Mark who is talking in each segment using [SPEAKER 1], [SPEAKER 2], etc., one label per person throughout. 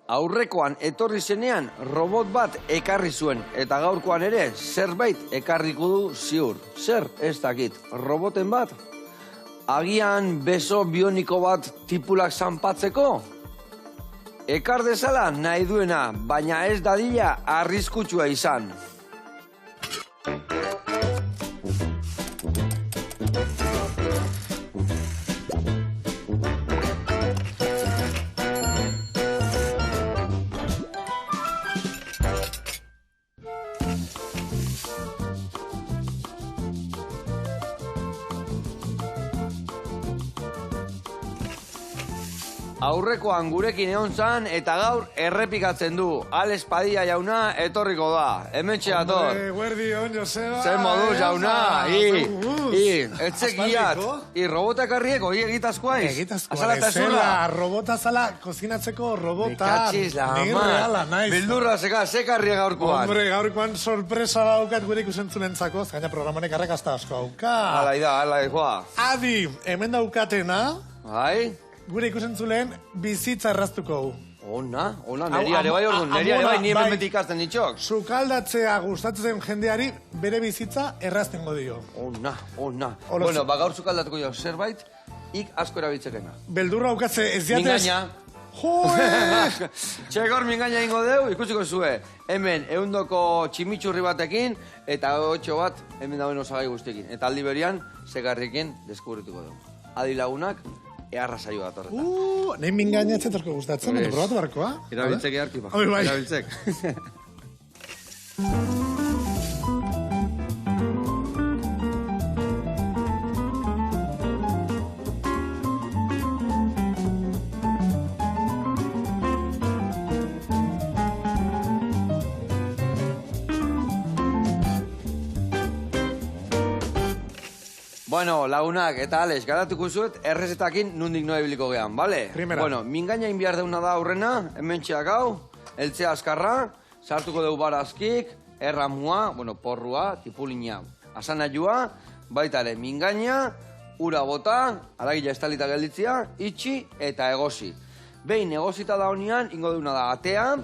[SPEAKER 1] Aurrekoan etorri zenean robot bat ekarri zuen, eta gaurkoan ere zerbait ekarriko du ziur. Zer, ez dakit, roboten bat? Agian beso bioniko bat tipulak zanpatzeko? Ekar dezala nahi duena, baina ez dadila arriskutsua izan. Aurrekoan gurekin egon zan eta gaur errepikatzen du. Alex Padilla jauna etorriko da. Hementxe dator.
[SPEAKER 2] Guerdi on, Joseba.
[SPEAKER 1] Zer modu jauna. Etzekiat. Robota ekarrieko, egitazkoa iz.
[SPEAKER 2] Egitazkoa ezela, robota zala kozinatzeko robota.
[SPEAKER 1] Mekatxiz la ama. Bildurra zekarria gaurkoan.
[SPEAKER 2] Hombre, gaurkoan sorpresa daukat gure ikusentzunentzako, gaina programanek arrakasta asko hauka.
[SPEAKER 1] Hala joa.
[SPEAKER 2] Adi, hemen daukatena.
[SPEAKER 1] Bai.
[SPEAKER 2] Gure ikusentzuleen bizitza erraztuko hu.
[SPEAKER 1] Ona, neriare bai orduan, neriare bai nire beti ikasten ditxok.
[SPEAKER 2] Sukaldatzea gustatzen jendeari bere bizitza erraztengo dio.
[SPEAKER 1] Ona. Bueno, gaur sukaldatuko jo zerbait, ik asko erabiltzekena.
[SPEAKER 2] Beldurra aukatze ez diatez...
[SPEAKER 1] Mingaina.
[SPEAKER 2] Joe!
[SPEAKER 1] Txekor mingaina ingo deu, ikusiko zue. Hemen, eundoko tximitxurri batekin, eta 8 bat, hemen dauen osagai guztiekin. Eta aldi berian, segarrikin deskubrituko deu. Adi lagunak, eharra saio bat horretan.
[SPEAKER 2] Nahin mingaina etxetorko gustatzen, baina probatu barkoa.
[SPEAKER 1] Erabiltzek eharki ba. Erabiltzek. Bueno, lagunak eta Alex, garatuko zuet, errezetakin nundik noa ibiliko gehan, bale?
[SPEAKER 2] Primera.
[SPEAKER 1] Bueno, mingaina inbiar deuna da aurrena, hemen txeak hau, eltzea askarra, sartuko deu barazkik, erramua, bueno, porrua, tipulina, asanaiua, baitare mingaina, ura bota, aragila estalita gelditzia, itxi eta egosi. Behin egosita da honian, ingo deuna da atea,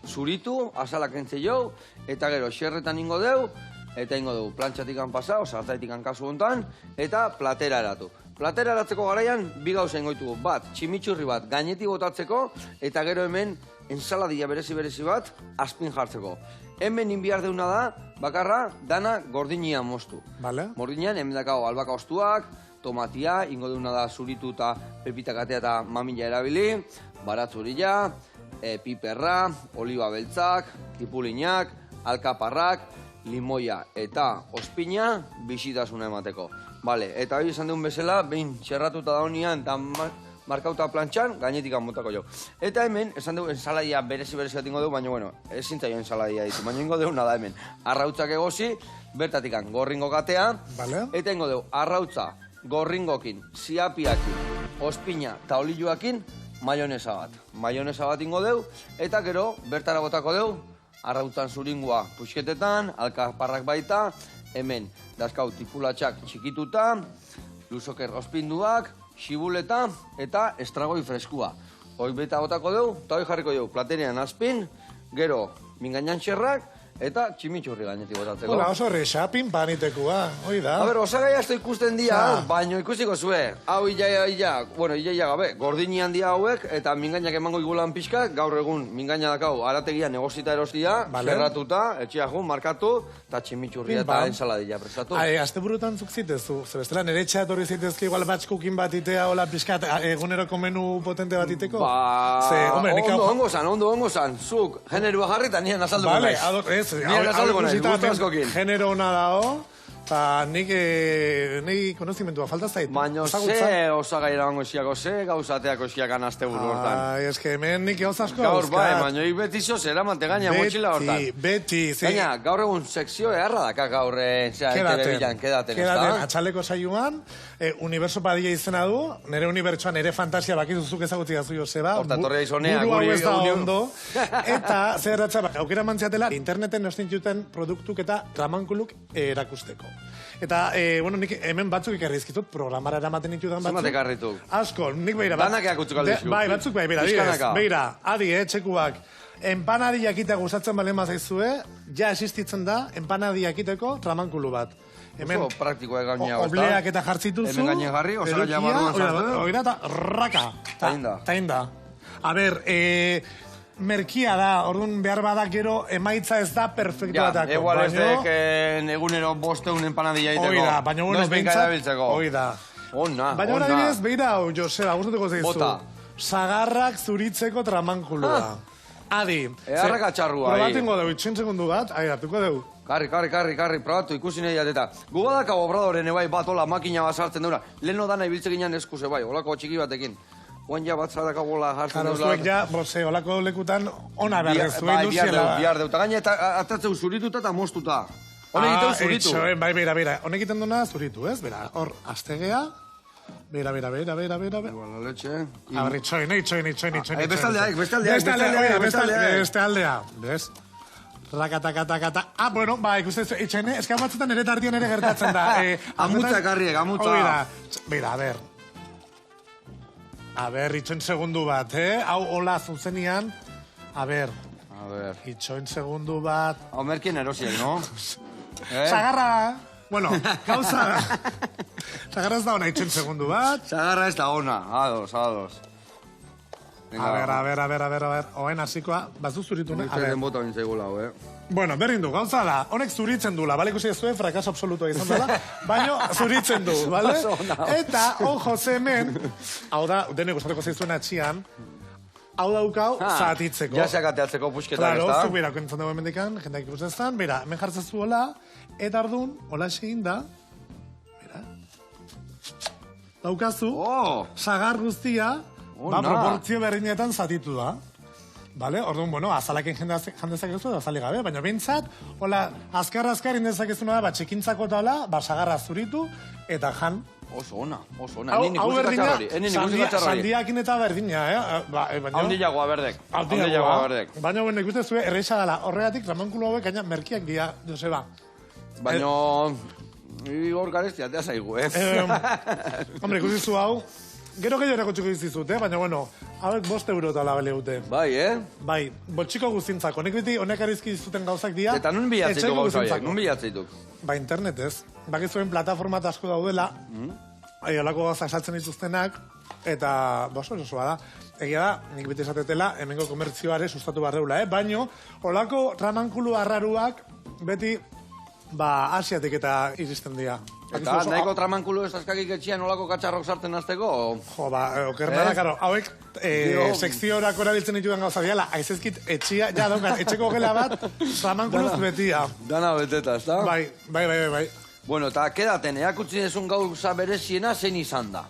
[SPEAKER 1] zuritu, asalak entze jau, eta gero xerretan ingo deu, eta ingo dugu plantxatikan pasau, sartaitikan kasu hontan, eta platera eratu. Platera eratzeko garaian, bi gauza ingoitugu. Bat, tximitxurri bat gainetik botatzeko, eta gero hemen ensaladia berezi bat, azpin jartzeko. Hemen inbiar deuna da, bakarra, dana gordinian moztu.
[SPEAKER 2] Vale.
[SPEAKER 1] Gordinean, hemen dakau albaka ostuak, tomatia, ingo deuna da zuritu eta pepitakatea eta mamila erabili, baratzurila, piperra, oliba beltzak, tipulinak, alkaparrak, limoia eta ospina bisitasuna emateko. Bale, eta hori esan duen bezala, behin txerratuta da honian eta markauta plantxan, gainetik motako jo. Eta hemen, esan dugu, ensaladia berezi bat ingo dugu, baina, bueno, ezin zaio ensaladia ditu, baina ingo dugu nada hemen. Arrautzak egosi, bertatikan gorringo katea, eta ingo dugu, arrautza, gorringokin, ziapiakin, ospina eta oliluakin, maionesa bat. Maionesa bat ingo dugu, eta gero, bertara botako dugu, arrautzan zuringua puxketetan, alkaparrak baita, hemen dazkau tipulatxak txikituta, luzoker ospinduak, xibuleta eta estragoi freskua. Hoi beta botako dugu, eta hoi jarriko dugu, platenean azpin, gero mingainan txerrak, eta tximitxurri gainetik botatzeko.
[SPEAKER 2] Hola, oso rexapin panitekua, hoi da.
[SPEAKER 1] A ber, osagaia ez ikusten dia, baino ikusiko zue. Hau ia gabe, gordinian dia hauek, eta mingainak emango igulan pixka, gaur egun mingaina dakau, arategian negozita erostia, zerratuta, etxea jun, markatu, eta tximitxurria eta ensaladilla prestatu.
[SPEAKER 2] Azte burutan zuk zitezu, zebestela nire etxea etorri zitezke igual batxkukin bat itea, hola pixka, eguneroko menu potente bat iteko?
[SPEAKER 1] Ondo zan, zuk, generua jarri eta nien azalduko naiz. Nire azalduko naiz, guztu askokin.
[SPEAKER 2] Genero hona dao, eta nik konozimentua falta zait.
[SPEAKER 1] Baina ze osagaira bango esiako, ze gauzateako esiakan azte buru hortan.
[SPEAKER 2] Eske hemen nik gauz asko
[SPEAKER 1] gaur bai, baina hik beti zoz eramante gaina motxila hortan.
[SPEAKER 2] Beti,
[SPEAKER 1] gaina, gaur egun sekzio eharra daka gaur TV-bilan, kedaten,
[SPEAKER 2] Kedaten, atxaleko saioan, Universo Padilla izena du, nire unibertsoan, nire fantasia bakizuzuk ezaguti dazu Joseba.
[SPEAKER 1] Horta torrea izonea,
[SPEAKER 2] buru hau ez da ondo. Eta, zer ratza, aukera mantziatela, interneten nostintuten produktuk eta tramankuluk erakusteko. Eta, bueno, nik hemen batzuk ekarri izkizut, programara eramaten ditudan batzuk.
[SPEAKER 1] Zemat ekarritu?
[SPEAKER 2] Asko, nik beira.
[SPEAKER 1] Danak eakutzuko aldizku.
[SPEAKER 2] Bai, batzuk bai, beira,
[SPEAKER 1] Pixkanaka.
[SPEAKER 2] beira, adi, txekuak. Empanadi jakita gustatzen balen bazaizue, ja existitzen da, empanadi jakiteko tramankulu bat.
[SPEAKER 1] Oso praktikoa gaina hau, ezta?
[SPEAKER 2] Obleak eta jartzituzu.
[SPEAKER 1] Hemen gainen jarri, osagaia barruan sartu.
[SPEAKER 2] Oira eta raka. Tainda. A ber, merkia da, orduan behar badak gero emaitza ez da perfektuatako.
[SPEAKER 1] Ja, igual ez dek egunero 500 empanadilla iteko.
[SPEAKER 2] Oida, baina bueno, bentsat.
[SPEAKER 1] Oida. Ona.
[SPEAKER 2] Baina hori adibidez, beira, Joseba, gustatuko zeizu.
[SPEAKER 1] Bota.
[SPEAKER 2] Sagarrak zuritzeko tramankulua. Adi.
[SPEAKER 1] Eharrak atxarrua.
[SPEAKER 2] Probatu ingo dugu, 8 segundu bat, hartuko dugu.
[SPEAKER 1] Karri, probatu, ikusi nahi eta. Gu badaka obradoren ebai bat, hola, makina bat sartzen duena. Leheno dana ibiltze ginen eskuse bai, holako txiki batekin. Oan ja bat zaraka bola jartzen
[SPEAKER 2] duela. Karo, zuek ja, bose, holako lekutan ona behar zuen duziela.
[SPEAKER 1] Bai, bihar deu. Ta gaina eta atatzeu zurituta eta moztuta. Honek egiten zuritu.
[SPEAKER 2] Bai, bera. Honek egiten duena zuritu, ez? Bera, hor, astegea. Bera.
[SPEAKER 1] Igual, letxe.
[SPEAKER 2] A ber, itxoin.
[SPEAKER 1] Beste
[SPEAKER 2] aldea. Bez? Rakatakata. Ah, bueno, ba, ikusten itxaine, eskan batzutan ere tartien ere gertatzen da.
[SPEAKER 1] Amutza karriek, amutza.
[SPEAKER 2] Bera, a ber, itxoin segundu bat, Hau, hola, zuzenian. A ber. Itxoin segundu bat.
[SPEAKER 1] Hau, merkien erosiek, no?
[SPEAKER 2] Sagarra. Bueno, gauza da. Sagarra ez da ona, itxoin segundu bat.
[SPEAKER 1] Sagarra ez da ona, ados.
[SPEAKER 2] A ber. Oen hasikoa, bazu zuritu, ne?
[SPEAKER 1] Nik den bota bintzaigula,
[SPEAKER 2] Bueno, berdin du, gauza da, honek zuritzen dula, bale? Ikusi ez zuen, frakaso absolutoa izan dela, baino zuritzen du, bale? Eta, ojo, hemen, hau da, denek gustatuko zaizuen atxian, hau daukau, zatitzeko.
[SPEAKER 1] Jaseak ateatzeko pusketak, ez da?
[SPEAKER 2] Claro, zuk bera, konintzen dugu emendikan, jendeak ikusten zan, bera, hemen jartzen zu hola, eta ardun, hola egin da, bera, daukazu, sagar guztia, ba, proportzio berdinetan zatitu da. Vale? Orduan, bueno, azalaken jandezakezu da azale gabe, baina behintzat, hola, azkar indezakezuna da, txekintzako eta hola, sagarra zuritu, eta jan.
[SPEAKER 1] Oso ona.
[SPEAKER 2] Hau berdina, sandiakin eta berdina,
[SPEAKER 1] Haundillagoa berdek.
[SPEAKER 2] Baina, bueno, ikusten zuen, erreixa gala, horregatik, ramankulo hauek, gaina, merkiak dia, Joseba.
[SPEAKER 1] Baina, hor garestia, tea zaigu,
[SPEAKER 2] Hombre, ikusten zu hau, gero gehiago erakotxiko izizut, baina, bueno, hauek 5 euro eta labele dute.
[SPEAKER 1] Bai,
[SPEAKER 2] Bai, botxiko guztintzako. Honek beti, honek arizki zuten gauzak dia.
[SPEAKER 1] Eta nun bilatzeitu gauzaiek, nun bilatzeituk?
[SPEAKER 2] Ba, internetez. Bakizuen plataforma asko daudela, holako gauzak saltzen dituztenak, eta, osoa da. Egia da, nik beti esatetela, hemengo komertzioare sustatu barreula, baino, holako tramankulu arraruak, beti, asiatik eta iristen dira.
[SPEAKER 1] Eta nahiko tramankulu ez azkakik etxian olako katxarrok sartzen azteko?
[SPEAKER 2] Jo, okerna da, karo, hauek sekziorako erabiltzen ditudan gauza diala, aizezkit etxia, ja daukat, etxeko gela bat, tramankuluz betia.
[SPEAKER 1] Dana beteta, ez da?
[SPEAKER 2] Bai.
[SPEAKER 1] Bueno, eta kedaten, eakutzi desun gauza bereziena zein izan da?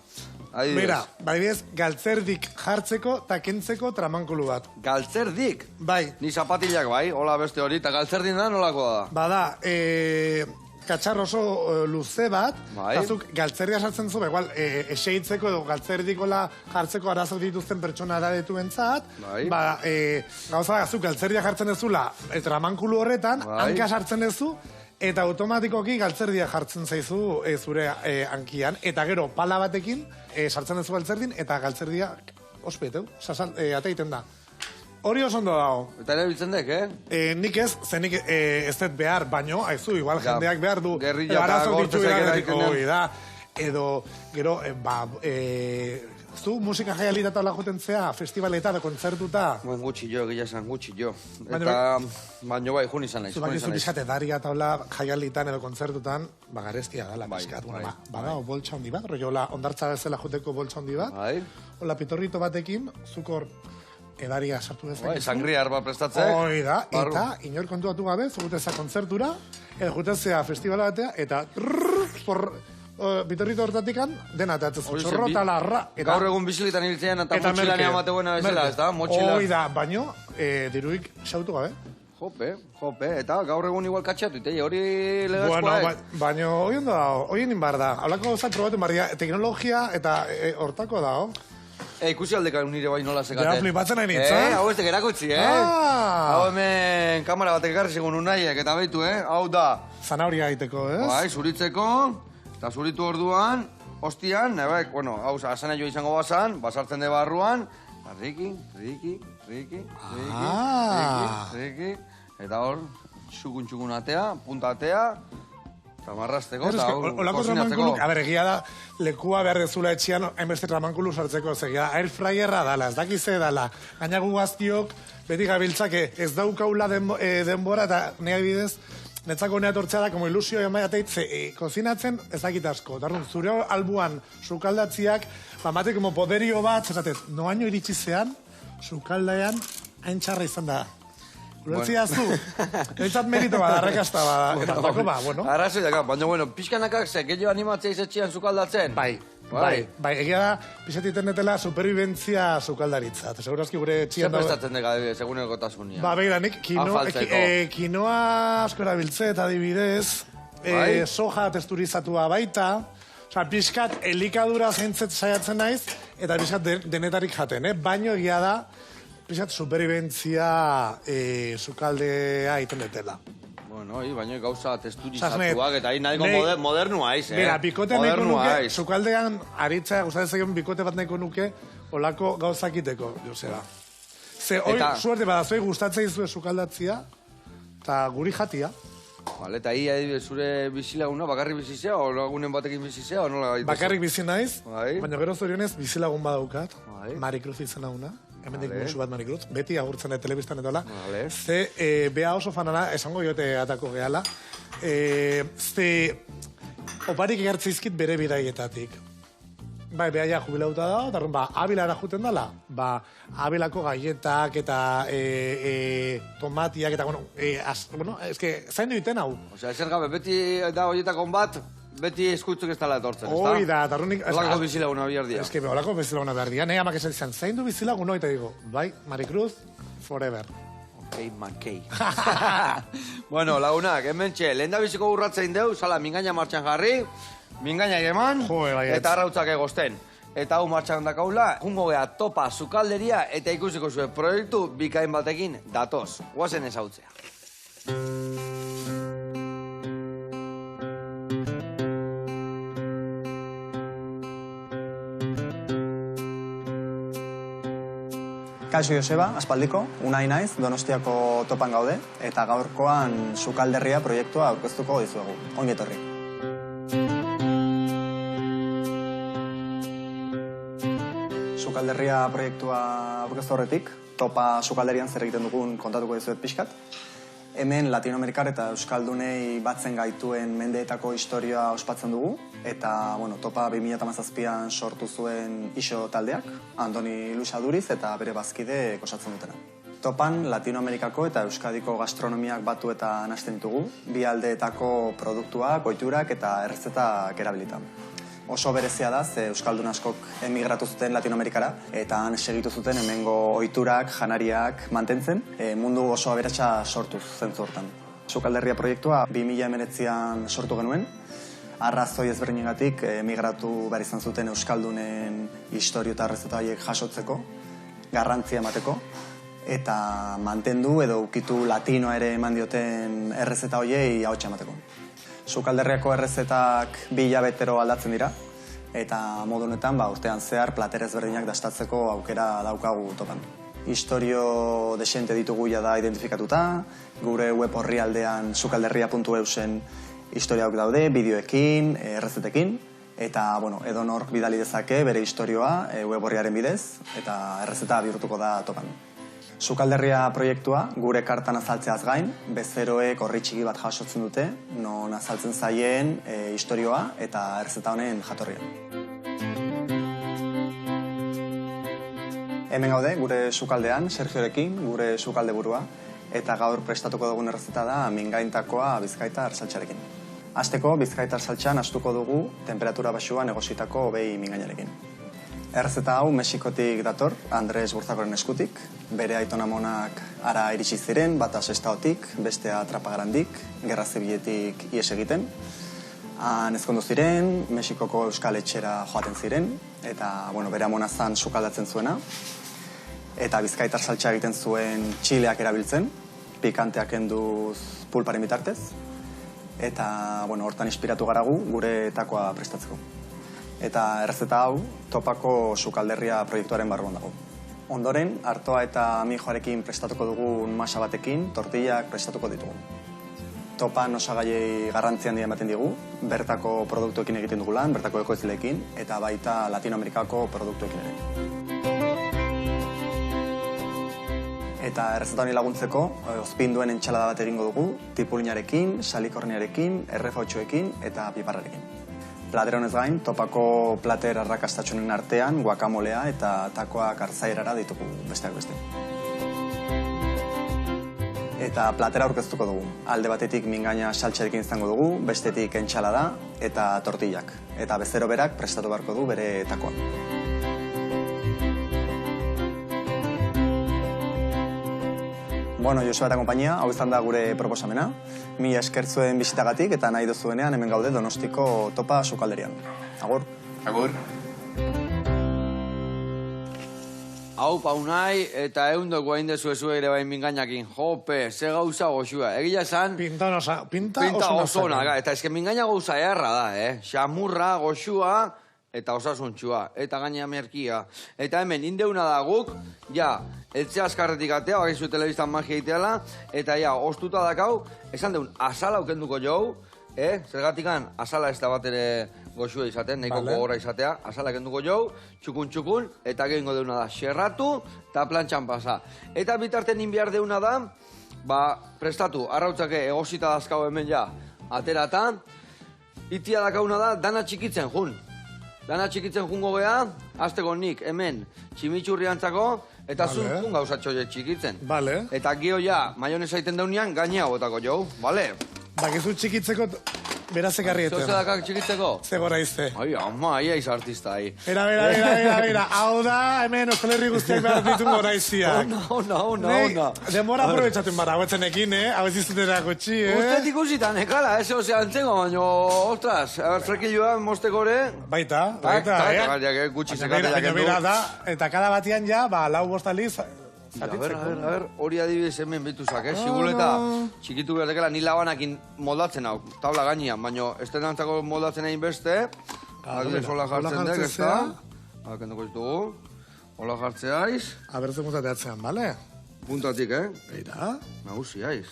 [SPEAKER 2] Mira, baidez, galtzerdik jartzeko eta kentzeko tramankulu bat.
[SPEAKER 1] Galtzerdik?
[SPEAKER 2] Bai.
[SPEAKER 1] Ni zapatilak bai, hola beste hori, eta galtzerdin da nolako da?
[SPEAKER 2] Bada, katxar oso luze bat, azuk galtzerdia sartzen zu, igual, eseitzeko edo galtzerdikola jartzeko arazok dituzten pertsona eradetu bentzat, gauza, azuk galtzerdia jartzen dezula, tramankulu horretan, hanka sartzen dezu, eta automatikoki galtzerdia jartzen zaizu zure hankian, eta gero pala batekin sartzen dezu galtzerdin, eta galtzerdia ospeteu, ateiten da. Hori oso ondo dago.
[SPEAKER 1] Eta ere biltzen dek,
[SPEAKER 2] Nik ez, zenik ez dut behar, baino, haizu, igual jendeak behar du.
[SPEAKER 1] Gerrilla eta gortzezek eraikenen.
[SPEAKER 2] Edo, gero, zu musika jaialitata hola joten zea, festivaleta da kontzertuta.
[SPEAKER 1] Buen gutxi jo, egia esan gutxi jo. Eta, baino bai, jun izan naiz.
[SPEAKER 2] Zu bizate daria eta hola jaialitan edo kontzertutan, garestia dala, bizkat. Bada, boltsa handi bat, roiola, ondartza bezala joteko boltsa handi bat. Hola, pitorrito batekin, zukor edaria sartu dezak.
[SPEAKER 1] Sangria arba prestatzek.
[SPEAKER 2] Hoi da, eta inor kontuatu gabe, zuguteza kontzertura, edo jutezea festivala batea, eta bitorrito hortatikan, dena atatzen txorro eta larra.
[SPEAKER 1] Gaur egun bizilitan hiltzean eta motxilanean bate buena bezala, ez da?
[SPEAKER 2] Hoi da, baino, diruik xautu gabe.
[SPEAKER 1] Jope, eta gaur egun igual katxatu, hori legazkoa.
[SPEAKER 2] Baina hori ondo dago, hori egin bar da. Hablako gauzak probatu barria, teknologia eta hortako dago.
[SPEAKER 1] Ikusi aldeka nire bai nola sekate.
[SPEAKER 2] Ja, flipatzen nahi nintzen.
[SPEAKER 1] Hau ez erakutsi, Hau hemen kamera batek ekarri segun unaiek, eta behitu, hau da.
[SPEAKER 2] Zanauria egiteko, ez?
[SPEAKER 1] Bai, zuritzeko, eta zuritu orduan, ostian, hau asana jo izango bazan, basartzen de barruan, riki, eta hor, txukun atea, punta atea, eta marrasteko, eta hor, kozinatzeko.
[SPEAKER 2] A ber, egia da, lekua behar dezula etxian, hainbeste tramankulu sartzeko, zegia, airfryerra dala, ez dakize dala, gaina gu gaztiok, beti gabiltzak ez daukaula denbora, eta nire bidez, netzako nea tortzea da, como ilusio emaiateit, kozinatzen ez dakit asko. Darun, zure albuan sukaldatziak, bamate como poderio bat, zerratez, noaino iritsi zean, sukaldaean, hain txarra izan da. Ulertzia zu, entzat merito bada, arrakasta bada, eta dako ba, bueno.
[SPEAKER 1] Arrazoi daka, baina, pixkanakak ze, gehiago animatzea izetxian sukaldatzen?
[SPEAKER 2] Bai, egia da, pixatiten detela superviventzia sukaldaritza. Eta segurazki gure etxian
[SPEAKER 1] da... Zer prestatzen dega, seguneko tasunia?
[SPEAKER 2] Ba, begira, nik kinoa asko erabiltze eta adibidez, soja texturizatua baita, pixkat elikadura zeintzet saiatzen naiz, eta pixkat denetarik jaten, baino egia da, pixat superviventzia sukaldea iten detela.
[SPEAKER 1] Bueno, baina gauza texturizatuak eta nahiko modernua aiz,
[SPEAKER 2] Bera, bikote nahiko nuke, sukaldean aritza, gustatzen zegoen bikote bat nahiko nuke, olako gauzakiteko, Joseba. Ze, hoi, suerte badazoi gustatzen izue sukaldatzia, eta guri jatia.
[SPEAKER 1] Vale, eta zure bizilaguna, bakarrik bizizea, o lagunen batekin bizizea, o nola gaituz?
[SPEAKER 2] Bakarrik bizi naiz, baina gero zorionez bizilagun badaukat, Marikruz izan hauna. Hemendik musu bat Marikruz, beti agurtzen da telebistan etola. Ze, beha oso fanana, esango jote atako gehala. Ze, oparik egertzizkit bere bidaietatik. Bai, beha ja jubilauta da, eta abilara juten dala. Abilako gaietak eta tomatiak eta, bueno, eske, zain duiten hau.
[SPEAKER 1] Osea, ezer gabe, beti da horietako bat, beti eskutzuk ez tala etortzen, ezta?
[SPEAKER 2] Hoi da, eta runik...
[SPEAKER 1] Olako bizilaguna behar dia.
[SPEAKER 2] Eske, olako bizilaguna behar dia. Nei amak esan izan, zain du bizilaguna, eta digo, bai, Marikruz, forever.
[SPEAKER 1] Ok, makei. Bueno, lagunak, hemen txe, lehen da biziko urratzein deu, sala, mingaina martxan jarri, mingaina eman, eta arrautzak egozten. Eta hau martxan dakaula, jungo geha topa sukalderia, eta ikusiko zuen proiektu bikain batekin datoz. Guazen ezautzea.
[SPEAKER 3] Kaixo Joseba, aspaldiko, Unai naiz, Donostiako topan gaude, eta gaurkoan sukalderria proiektua aurkeztuko dizuegu. Ongi etorri. Sukalderria proiektua aurkeztu horretik, topa sukalderian zer egiten dugun kontatuko dizuet pixkat. Hemen Latinoamerikar eta Euskaldunei batzen gaituen mendeetako historia ospatzen dugu, eta topa 2017an sortu zuen iso taldeak, Andoni Luis Aduriz eta bere bazkide osatzen dutena. Topan Latinoamerikako eta Euskadiko gastronomiak batu eta nahasten ditugu, bi aldeetako produktuak, ohiturak eta errezetak erabilitan. Oso berezia da, ze Euskaldun askok emigratu zuten Latinoamerikara, eta han segitu zuten hemengo ohiturak, janariak mantentzen, mundu oso aberatsa sortuz zentzu hortan. Sukalderria proiektua 2019an sortu genuen, arrazoi ezberdinengatik emigratu behar izan zuten Euskaldunen historio eta errezeta horiek jasotzeko, garrantzia emateko, eta mantendu edo ukitu latinoa ere eman dioten errezeta horiei ahotsa emateko. Sukalderriako errezetak 2 hilabetero aldatzen dira, eta modu honetan urtean zehar plater ezberdinak dastatzeko aukera daukagu topan. Historio desente ditugu da identifikatuta, gure web orrialdean sukalderria.eusen historiauk daude, bideoekin, errezetekin, eta edonork bidali dezake bere historioa web orriaren bidez, eta errezeta bihurtuko da topan. Sukalderria proiektua gure kartan azaltzeaz gain, bezeroek orri txiki bat jasotzen dute, non azaltzen zaien historioa eta errezeta honen jatorria. Hemen gaude, gure sukaldean, Sergiorekin, gure sukalde burua, eta gaur prestatuko dugun errezeta da mingaintakoa bizkaitar saltxarekin. Hasteko, bizkaitar saltxan astuko dugu temperatura baxuan egositako behi mingainarekin. Errezeta hau Mexikotik dator, Andres Burzakoren eskutik, bere aitonamonak ara iritsi ziren, bata Sestaotik, bestea Trapagarandik, gerra zibiletik ies egiten. Han ezkondu ziren, Mexikoko euskal etxera joaten ziren, eta, bere amona zan sukaldatzen zuena. Eta bizkaitar saltsa egiten zuen txileak erabiltzen, pikanteak enduz pulparen bitartez. Eta, hortan inspiratu garagu gure takoa prestatzeko. Eta errezeta hau, Topako sukalderria proiektuaren barruan dago. Ondoren, artoa eta mijoarekin prestatuko dugun masa batekin, tortillak prestatuko ditugu. Topan osagaiei garrantzi handia ematen digu, bertako produktuekin egiten dugu lan, bertako ekoizleekin, eta baita Latinoamerikako produktuekin ere. Eta errezeta honi laguntzeko, ozpinduen entxalada bat egingo dugu, tipulinarekin, salikorniarekin, errefautxoekin eta piparrarekin. Plater honez gain, Topako plater arrakastatxunen artean, guakamolea eta takoak hartzairara ditugu besteak beste. Eta platera aurkeztuko dugu. Alde batetik mingaina saltsarekin izango dugu, bestetik entxalada eta tortillak. Eta bezero berak prestatu beharko du bere takoa. Joseba eta konpainia, hau izan da gure proposamena. Mila esker zuen bisitagatik eta nahi duzuenean hemen gaude Donostiko Topa sukalderian. Agur.
[SPEAKER 4] Agur.
[SPEAKER 1] Hau paunai eta eundoko hain dezu ere bain mingainakin. Jope, ze gauza goxua. Egia esan...
[SPEAKER 2] Pinta osona.
[SPEAKER 1] Eta ezken mingaina gauza erra da, Xamurra, goxua eta osasuntxua. Eta gaina merkia. Eta hemen, indeuna da guk, eltzea azkarretik atea, bakizu telebistan magia iteala, eta ostuta dakau, esan deun, azala aukenduko jau, zergatikan, azala ez da bat ere goxua izaten, nahiko gogorra izatea, azala kenduko jau, txukun, eta gehingo deuna da, xerratu eta plantxan pasa. Eta bitarten inbiar deuna da, prestatu, arrautzake egosita dazkau hemen aterata, itia dakauna da, dana txikitzen jun. Dana txikitzen jungo geha, azteko nik hemen tximitxurriantzako, eta zun gauzatxo txikitzen. Eta gio maionesa iten daunean, gainea botako jau, bale?
[SPEAKER 2] Bakizu txikitzeko berazek arrieten.
[SPEAKER 1] Zoze dakak txikitzeko?
[SPEAKER 2] Zegora izte.
[SPEAKER 1] Ai, ama, ia iz artista, ai.
[SPEAKER 2] Bera. Hau da, hemen Euskalerri guztiak behar ditun gora iziak.
[SPEAKER 1] Ona.
[SPEAKER 2] Demora aprobetsatun bara, hauetzen ekin, hau ez izuterako txi,
[SPEAKER 1] Ustet ikusitan, ekala, ose antzengo, baino, ostras, frekilloa mosteko ere.
[SPEAKER 2] Baita,
[SPEAKER 1] Gutxi
[SPEAKER 2] Baina da, eta kada batian lau bostaliz,
[SPEAKER 1] a ver, hori adibidez hemen bituzak, Siguleta txikitu behar dekela, ni labanakin moldatzen hau, tabla gainean, baina ez denantzako moldatzen egin beste, adibidez hola jartzen dek, ez da? Kenduko ditugu, hola jartzeaiz.
[SPEAKER 2] Abertzen mutateatzean, bale?
[SPEAKER 1] Puntatik,
[SPEAKER 2] Beira.
[SPEAKER 1] Nagusi, aiz.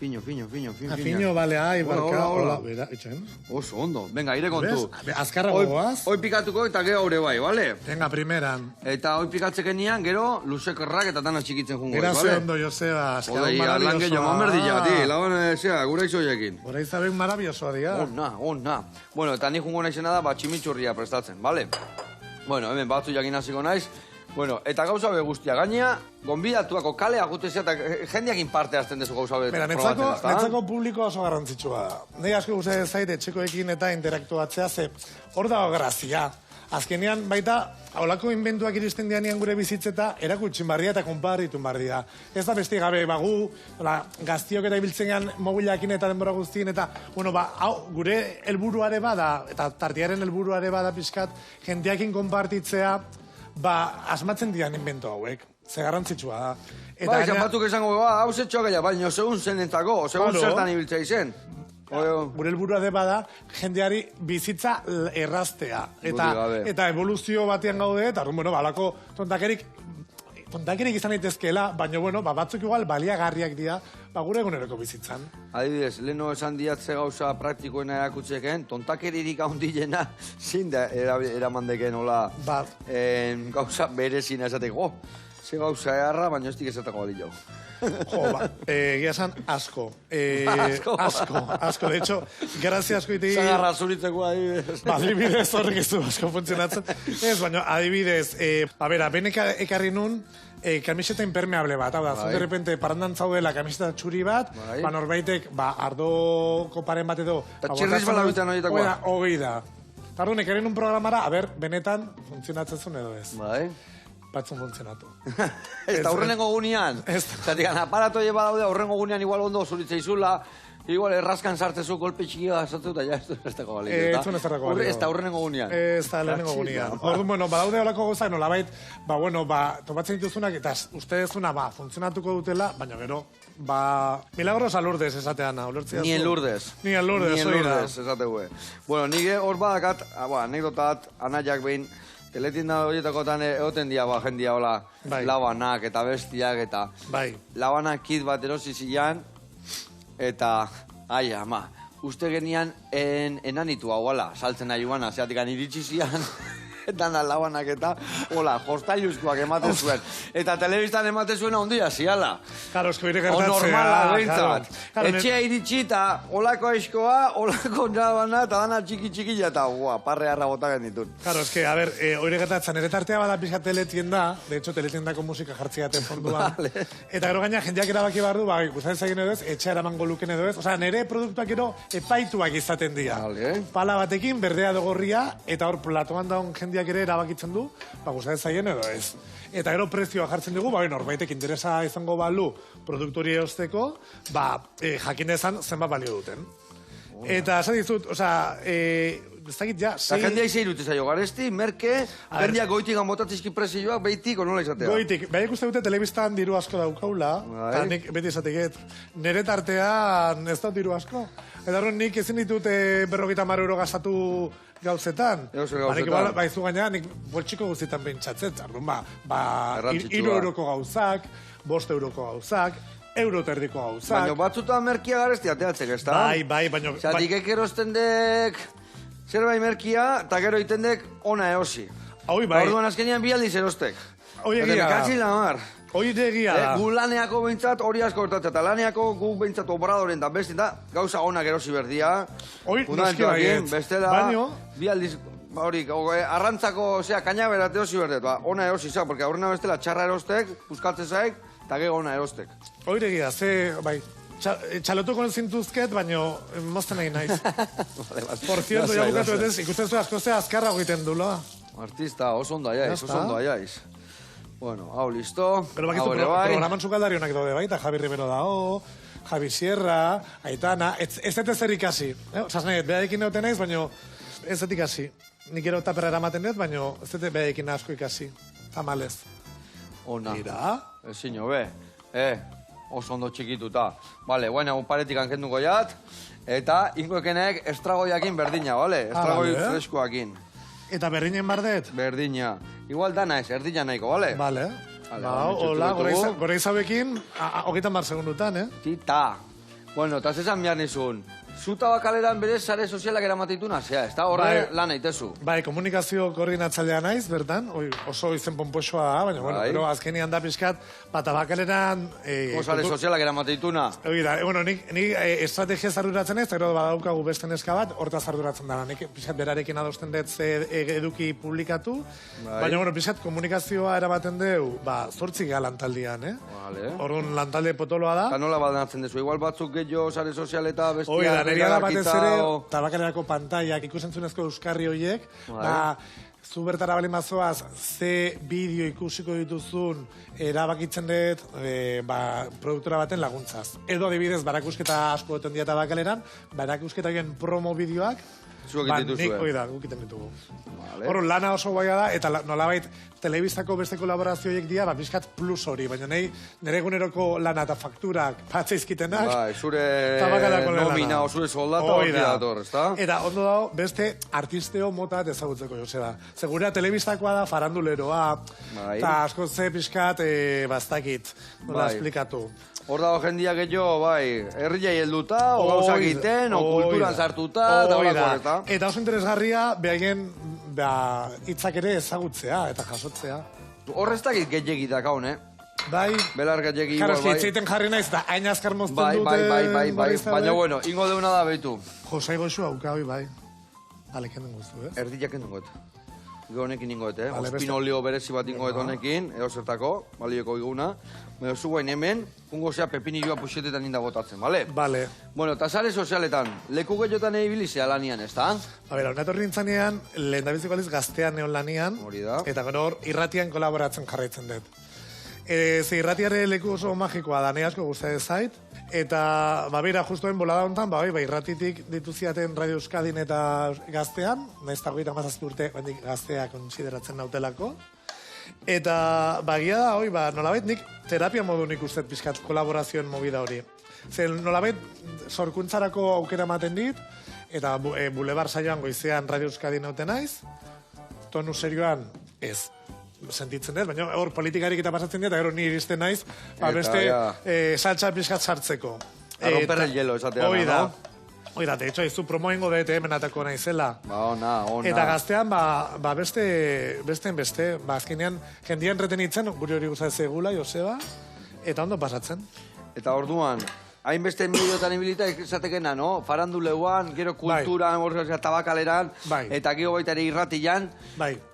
[SPEAKER 1] Fino.
[SPEAKER 2] Fino, bale, hola, bera, itxen.
[SPEAKER 1] Oso, ondo. Venga, ire kontu.
[SPEAKER 2] Azkarra gogoaz.
[SPEAKER 1] Hoi pikatuko eta gero haure bai, bale?
[SPEAKER 2] Venga, primeran.
[SPEAKER 1] Eta hoi pikatzeken nian, gero, luzekerrak eta dana txikitzen jungo, bale?
[SPEAKER 2] Grazie ondo, Joseba.
[SPEAKER 1] Odei, arlan gehiago, mamerdilla, laban, gura izoiekin.
[SPEAKER 2] Gura izabek marabiosoa, dia.
[SPEAKER 1] Ona. Bueno, eta ni jungo naizena da, tximitxurria prestatzen, bale? Bueno, hemen batzu jakin hasiko naiz. Bueno, eta gauza be guztia gainea, gonbidatuako kalea gutezia eta jendeakin parte hartzen dezu gauza be
[SPEAKER 2] probatzen, ezta? Netzako publiko oso garrantzitsua da. Nei asko guztia zaite etxekoekin eta interaktuatzea ze hor dago grazia. Azkenean baita, haulako inventuak iristen dianean gure bizitzeta, erakutsin barria eta konparritun barria. Ez da besti gabe, gu, gaztiok eta ibiltzen gehan mobilakin eta denbora guztien, eta, gure helburuare bada, eta tartiaren helburuare bada pixkat, jendeakin konpartitzea, asmatzen dian invento hauek. Ze garrantzitsua da.
[SPEAKER 1] Izan batzuk esango, hau zetxoa gaia, baina segun zenentzako, segun zertan ibiltzea izen.
[SPEAKER 2] Gure helburua de bada, jendeari bizitza erraztea. Eta evoluzio batean gaude, eta balako tontakerik izan daitezkeela, baina batzuk igual baliagarriak dira, gure eguneroko bizitzan.
[SPEAKER 1] Adibidez, leheno esan diatze gauza praktikoena erakutzeken, tontakeririk handilena zin da eramandeken hola gauza berezina esateko. Ze gauza eharra, baina ez dik esatako bali jau.
[SPEAKER 2] Egia esan asko. Asko. De hecho, grazia asko iti...
[SPEAKER 1] Zagarra zuritzeko adibidez.
[SPEAKER 2] Adibidez horrek ez du asko funtzionatzen. Ez, baina adibidez, benek ekarri nun, kamiseta impermeable bat, hau da, de repente parandan zaudela kamiseta txuri bat, norbaitek, ardoko paren bat edo...
[SPEAKER 1] Eta txirriz balabitan horietakoa.
[SPEAKER 2] Hogei da. Tardun, ekarri nun programara, benetan funtzionatzen zuen edo ez. Batzun funtzionatu.
[SPEAKER 1] Ez da, hurrenengo gunean. Zatikan, aparato lleba daude, hurrengo gunean igual ondo zuritza izula, Igual, errazkan sartzezu golpe txikia sartzu eta ja, ez dago balik.
[SPEAKER 2] Ez zuen ez dago balik.
[SPEAKER 1] Ez da hurrenengo gunean.
[SPEAKER 2] Ez da lehenengo gunean. Orduan, bueno, badaude olako gozak, nolabait, topatzen dituzunak, eta uste dezuna, funtzionatuko dutela, baina gero, milagros a Lourdes esatean, ulertzea zu.
[SPEAKER 1] Ni en Lourdes.
[SPEAKER 2] Ni en Lourdes,
[SPEAKER 1] Ni en Lourdes, esategu. Bueno, nire hor badakat, anekdotat, anaiak behin, teletienda horietakotan egoten dia, jendia hola, labanak eta bestiak eta labanak kit bat erosi zilean, eta, uste genian enanitu hau, saltzen nahi guana, zeatik iritsi zian, dana labanak eta, jostailuzkoak ematen zuen. Eta telebistan ematen zuen ondia, ziala.
[SPEAKER 2] Karo, esko bire gertatzea.
[SPEAKER 1] O normala behintzat. Etxea iritsi eta olako aizkoa, olako labana eta dana txiki eta parre harra botaken ditun.
[SPEAKER 2] Karo, eske, a ber, hori gertatzen, ere tartea bada pixka teletienda, de hecho, teletiendako musika jartziaten fonduan. Eta gero gaina, jendeak erabaki bardu, guztain zagin edo ez, etxea eraman goluken edo ez. Osa, nere produktuak ero epaituak izaten dira. Pala batekin, berdea dogorria, eta hor platoan daun jendeak ere erabakitzen du, gustatzen zaien edo ez. Eta gero prezioa jartzen dugu, norbaitek interesa izango balu produktori eosteko, jakin dezan zenbat balio duten. Eta esan dizut, ez dakit ja...
[SPEAKER 1] Eta jendeak zeirute zaio, garesti, merke, jendeak goitik botatizki prezioak, behitik, onola izatea.
[SPEAKER 2] Goitik, behaiek uste dute telebistan diru asko daukaula, eta nik beti izateget, nire tartean ez dut diru asko. Eta hori nik ezin ditut 50 euro gastatu gauzetan. Baizu gaina, nik boltsiko guztietan behintzatzen, zardun, 3 euroko gauzak, 5 euroko gauzak, euroterdiko gauzak.
[SPEAKER 1] Baina batzutan merkia garesti ateatzek, ez da?
[SPEAKER 2] Bai, baina...
[SPEAKER 1] Zatik ekerosten dek zerbait merkia, eta gero itendek ona eosi.
[SPEAKER 2] Hoi, bai.
[SPEAKER 1] Orduan azkenian bi aldiz erostek.
[SPEAKER 2] Hoi egia.
[SPEAKER 1] Katzi lamar.
[SPEAKER 2] Hoi egia da.
[SPEAKER 1] Gu laneako behintzat hori asko hortatzea, eta laneako gu behintzat obradoren da bestin da, gauza onak erosi berdia.
[SPEAKER 2] Hoi, noski baiet.
[SPEAKER 1] Bestela, bi aldiz, hori, arrantzako, kainaberat erosi berdet, ona erosi zak, porque aurrena bestela txarra erostek, puskaltze zaik, eta gero ona erostek.
[SPEAKER 2] Hoi egia, txalotuko zintuzket, baina mozten nahi naiz. Por cierto, ja bukatu etez, ikusten zuen asko zea azkarra egiten dulo.
[SPEAKER 1] Artista, oso ondo aiaiz, Bueno, hau listo.
[SPEAKER 2] Pero bakizu, programan sukaldari honak daude baita, Javi Rivero dao, Javi Sierra, Aitana, ez dut zer ikasi. Osaz nahi, behaekin neuten naiz, baina ez dut ikasi. Nik ero taperra eramaten dut, baina ez dut behaekin asko ikasi. Tamalez.
[SPEAKER 1] Ona.
[SPEAKER 2] Mira.
[SPEAKER 1] Ezin hobe. Oso ondo txikituta. Bale, guaina, paretik ankenduko jat. Eta ingoekenek estragoiakin berdina, bale? Estragoi freskoakin.
[SPEAKER 2] Eta berdinen bardet?
[SPEAKER 1] Berdina. Igual dana ez, erdina nahiko, bale?
[SPEAKER 2] Bale. Hola, gore izabekin, 30 segundutan,
[SPEAKER 1] Tita. Bueno, eta zesan behar nizun. Zuta bakaleran berez sare sozialak eramatituna, zea, ez da horre lan aitezu.
[SPEAKER 2] Bai, komunikazio koordinatzailea naiz, bertan, oso izen pomposoa da, baina, bueno, azkenian da pixkat, bata bakaleran...
[SPEAKER 1] Sare sozialak eramatituna.
[SPEAKER 2] Bueno, nik estrategia zarduratzen ez, eta badaukagu beste neska bat, horta zarduratzen dara, nik pixkat berarekin adosten dut eduki publikatu, baina, bueno, pixkat komunikazioa eramaten deu, 8 lantaldian, Orduan lantalde potoloa da.
[SPEAKER 1] Eta nola baldanatzen dezu, igual batzuk gehiago sare sozial eta bestia...
[SPEAKER 2] Neria da batez ere, tabakalerako pantaiak, ikusentzunezko euskarri horiek, zu bertara bali mazoaz, ze bideo ikusiko dituzun, erabakitzen dut, produktora baten laguntzaz. Edo adibidez, barakusketa asko eten dia tabakaleran, barakusketa egin promo bideoak, nik guk iten ditugu. Horro, lana oso guaia da, eta nolabait, telebistako beste kolaborazioiek dira, bizkat plus hori, baina nire eguneroko lana eta fakturak patzeizkitenak,
[SPEAKER 1] zure nomina o zure soldata hori dator, ezta?
[SPEAKER 2] Eta ondo dago, beste artisteo mota ezagutzeko jozera. Segurea telebistakoa da, faranduleroa, eta asko ze bizkat, bastakit, nola esplikatu.
[SPEAKER 1] Hor dago jendia gehiago, herriai helduta, o gauza egiten, o kulturan sartuta, eta horako eta.
[SPEAKER 2] Eta oso interesgarria, behaien hitzak ere ezagutzea eta jasotzea.
[SPEAKER 1] Horreztakit gehiagitak haun,
[SPEAKER 2] Bai.
[SPEAKER 1] Belar gehiagi.
[SPEAKER 2] Karo, hitzeiten jarri naiz, da hain azkar mozten dute.
[SPEAKER 1] Bai. Baina, bueno, ingo deuna da behitu.
[SPEAKER 2] Josai goxu hauka, bai. Ale, kenden guztu,
[SPEAKER 1] Erdiak kenden goet. Ego honekin ingoet, Ospinolio berezi bat ingoet honekin, eozertako, balioko iguna. Baina, zu guain hemen, ungo zea pepinilloa puxetetan inda botatzen, bale?
[SPEAKER 2] Bale.
[SPEAKER 1] Bueno, eta sare sozialetan, leku gehiotan egin zea lanian, ez da?
[SPEAKER 2] A ber, horretorri nintzanean, lehen dabiziko aliz gaztean neon lanian.
[SPEAKER 1] Hori da.
[SPEAKER 2] Eta gero hor, irratian kolaboratzen jarraitzen dut. Irratiare leku oso magikoa da, ne asko guztia zait. Eta, bera, justoen bolada honetan, irratitik dituziaten Radio Euskadin eta Gaztean, nahiz eta 37 urte, Gaztea konsideratzen nautelako. Eta, bagia da, nolabait nik terapia modu nik uste pixkat kolaborazioen movida hori. Zer, nolabait, sorkuntzarako aukera ematen dit, eta bulebar saioan goizean Radio Euskadin nauten naiz, tonu serioan ez. Sentitzen dut, baina hor politikarik eta pasatzen dut, eta gero ni iristen naiz, beste saltsa pixkat sartzeko.
[SPEAKER 1] A romper el hielo, esatea, no?
[SPEAKER 2] Oida, de hecho, izu promoengo dut hemenatako naizela.
[SPEAKER 1] Ona.
[SPEAKER 2] Eta Gaztean, beste, azkenean, jendian retenitzen, guri hori guztat zegula, Joseba, eta ondo pasatzen.
[SPEAKER 1] Eta orduan, hainbeste mediotan ibilita esatekena, no? Faranduleuan, gero kulturan, tabakaleran, eta gero baita ere irratian.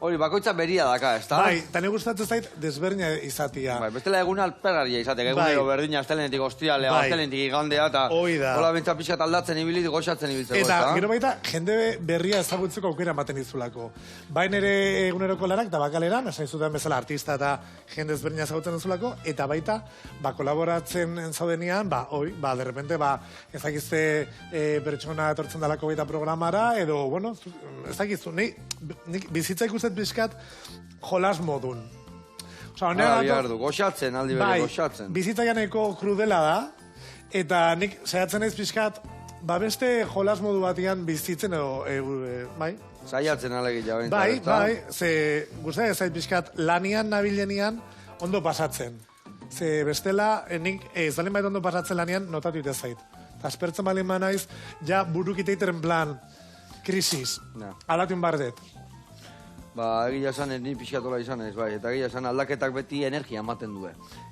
[SPEAKER 1] Hori, bakoitza beria daka, ez da?
[SPEAKER 2] Eta ne gustatzen zait desberdina izatia.
[SPEAKER 1] Bestela eguna alperraria izatek, egunero berdina, astelenetik ostialea, astelenetik igandea, eta hola bentsa pixat aldatzen ibilit, goxatzen ibiltzeko, ez da?
[SPEAKER 2] Eta gero baita, jende berria ezagutzeko aukera ematen izulako. Bain ere eguneroko lanak, tabakaleran, esan izutan bezala artista eta jende ezberdina ezagutzen izulako, eta baita, kolaboratzen zaudenean, de repente, ezakizte pertsona etortzen dalako baita programara, edo, bueno, ezakiztu, nik bizitza ikustet bizkat jolas modun.
[SPEAKER 1] Goxatzen, aldi bere, goxatzen.
[SPEAKER 2] Bizitza janeko krudela da, eta nik saiatzen ez bizkat, beste jolas modu batian bizitzen, edo, bai?
[SPEAKER 1] Saiatzen alegia,
[SPEAKER 2] ze guztia ezait bizkat, lanian nabilenian, ondo pasatzen. Ze bestela, nik ez balen baita ondo pasatzen lanean, notatu ite zait. Eta aspertzen balen naiz, ja burukiteiteren plan, krisis, alatun bardet.
[SPEAKER 1] Egia esan, ni pixkatola izan ez, eta egia esan aldaketak beti energia ematen du.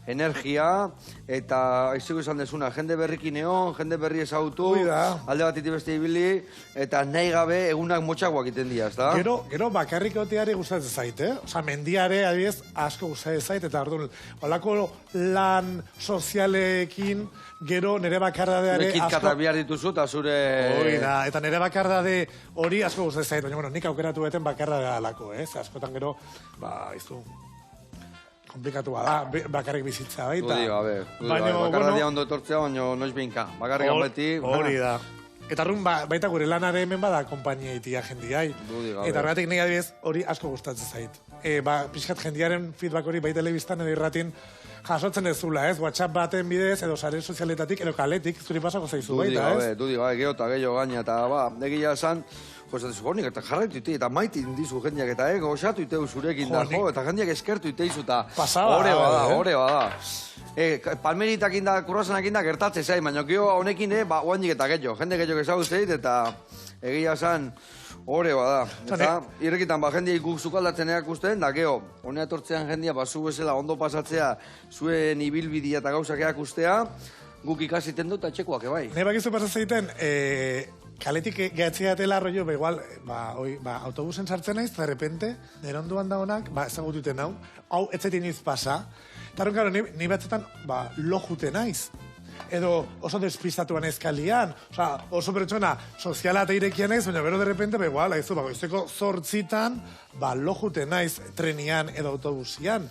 [SPEAKER 1] Energia, eta aizeko izan desuna, jende berrikin egon, jende berri ezagutu, alde bat beste ibili, eta nahi gabe egunak motxagoak iten dira, ez da?
[SPEAKER 2] Gero bakarrik oteari gustatzen zait, Osa, mendiare, adibidez, asko gustatzen zait, eta orduan, holako lan sozialekin, gero nire bakardadeare asko...
[SPEAKER 1] Kitkata bihar dituzu, eta zure...
[SPEAKER 2] Eta nire bakardade hori asko gustatzen zait, baina, nik aukeratu beten bakardadea alako, askotan gero, izu... komplikatua da, bakarrik bizitza baita.
[SPEAKER 1] Bakarradia ondo etortzea, baina noiz behinka. Bakarrik beti...
[SPEAKER 2] Hori da. Eta arrun, baita gure lanare hemen bada kompainia itia jendiai. Eta horregatik nahi adibidez hori asko gustatzen zait. Pixkat jendiaren feedback hori bai telebistan edo irratin jasotzen ez zula, ez? WhatsApp baten bidez, edo sare sozialetatik, edo kaletik, zuri pasako zaizu baita, ez?
[SPEAKER 1] Dudi gabe, geota, gehiago gaina, eta egia esan, honik, eta jarraitu ite, eta maiti indizu jendiak, eta goxatu iteu zurekin da, eta jendiak eskertu iteizu, eta hore bada. Palmeritak inda, kurrazanak inda, gertatze zain, baina geho honekin, oandik eta gehiago, jende gehiago ezaguzteit, eta egia esan, hore bada. Eta irrekitan, jendia ikuk zukaldatzen erakusten, da geho, honea etortzean jendia, zu bezala ondo pasatzea, zuen ibilbidia eta gauzak erakustea, guk ikasiten dut, eta txekoak ebai.
[SPEAKER 2] Ne bakizu pasatzen, kaletik gehatzea dela rollo, igual, autobusen sartzen naiz, de repente, nire onduan da honak, ezagututen hau etzetin iniz pasa, eta karo, ni batzetan, lo jute naiz. Edo oso despistatuan ezkalian, oso pertsona soziala eta irekian naiz, baina bero de repente, igual, goizeko 8 lo jute naiz trenian edo autobusian.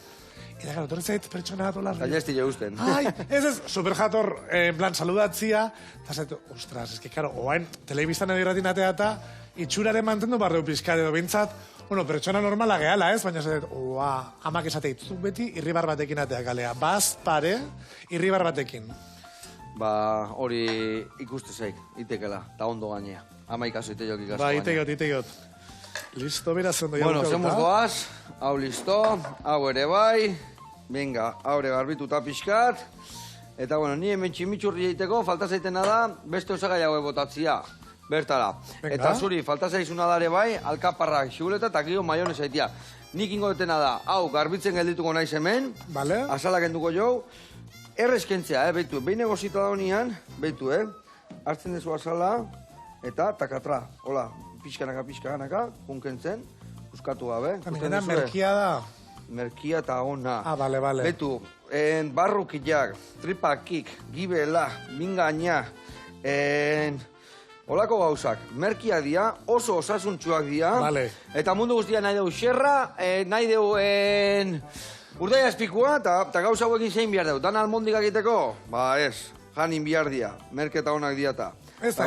[SPEAKER 2] Eta gara, torri zait pertsona atola...
[SPEAKER 1] Gaina ez dira usten.
[SPEAKER 2] Ez, superjator, en plan, saludatzia, eta zait, ostras, ez que, karo, oain, telebistan edo irratin atea eta itxuraren mantendu barreu pizkade edo bintzat, pertsona normala gehala, ez? Baina zait, amak esate itzuk beti, irribar batekin atea galea. Baz, pare, irribar batekin.
[SPEAKER 1] Hori ikuste zaik, itekela, eta ondo gainea. Ama ikaso iteiok ikaso gainea.
[SPEAKER 2] Iteiot. Listo, bera, zondo
[SPEAKER 1] ja. Bueno, zemuz goaz, hau listo, hau ere bai, venga, haure garbituta pixkat, eta bueno, ni hemen tximitxurri egiteko, falta zaitena da, beste osagai haue botatzia, bertara. Eta zuri, falta zaizuna dare bai, alkaparrak xiguleta eta gio maionez aitia. Nik ingo detena da, hau, garbitzen geldituko naiz hemen, asalak enduko jau, errezkentzea, behitu, behin negozita da honian, behitu, hartzen dezu asala, eta takatra, hola, pixkanaka, kunkentzen, buskatu gabe.
[SPEAKER 2] Tamikena merkia da.
[SPEAKER 1] Merkia eta ona.
[SPEAKER 2] Bale.
[SPEAKER 1] Betu, barrukiak, tripakik, gibela, mingaina, holako gauzak, merkia dia, oso osasuntxuak dia.
[SPEAKER 2] Bale.
[SPEAKER 1] Eta mundu guztia nahi dugu xerra, nahi dugu Urtaia espikua, eta gauza hauekin zein behar dut. Dan almondik egiteko? Ba ez, janin behar dia. Merketa honak diata.
[SPEAKER 2] Ez da,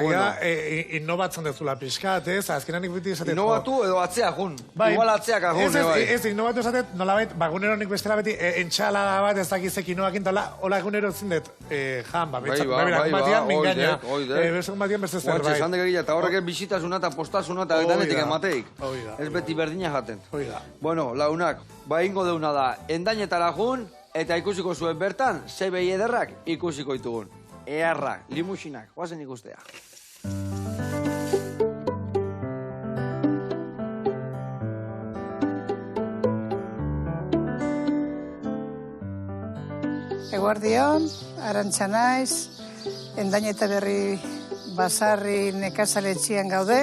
[SPEAKER 2] innobatzen dezula pixkat, ez? Azkenan nik beti esatet...
[SPEAKER 1] Innobatu edo atzea jun. Igual atzeak ajun,
[SPEAKER 2] Ez, innobatu esatet, nolabait, gunero nik bestela beti entxalada bat ez dakizek innobakin, hola gunero zindet, jan, beberak batian, mingaina. Beberak batian beste zerbait.
[SPEAKER 1] Oatxe, zandek egila, eta horrek bizitasuna eta postasuna eta danetik emateik. Ez beti berdina jaten. Bueno, launak, ingo deuna da, endainetara jun, eta ikusiko zuen bertan, ze behi ederrak ikusiko ditugun. Earrak, limusinak, guazen ikustea.
[SPEAKER 4] Eguardion, Arantxa naiz, Endaineta Berri Basarri nekazaletxian gaude,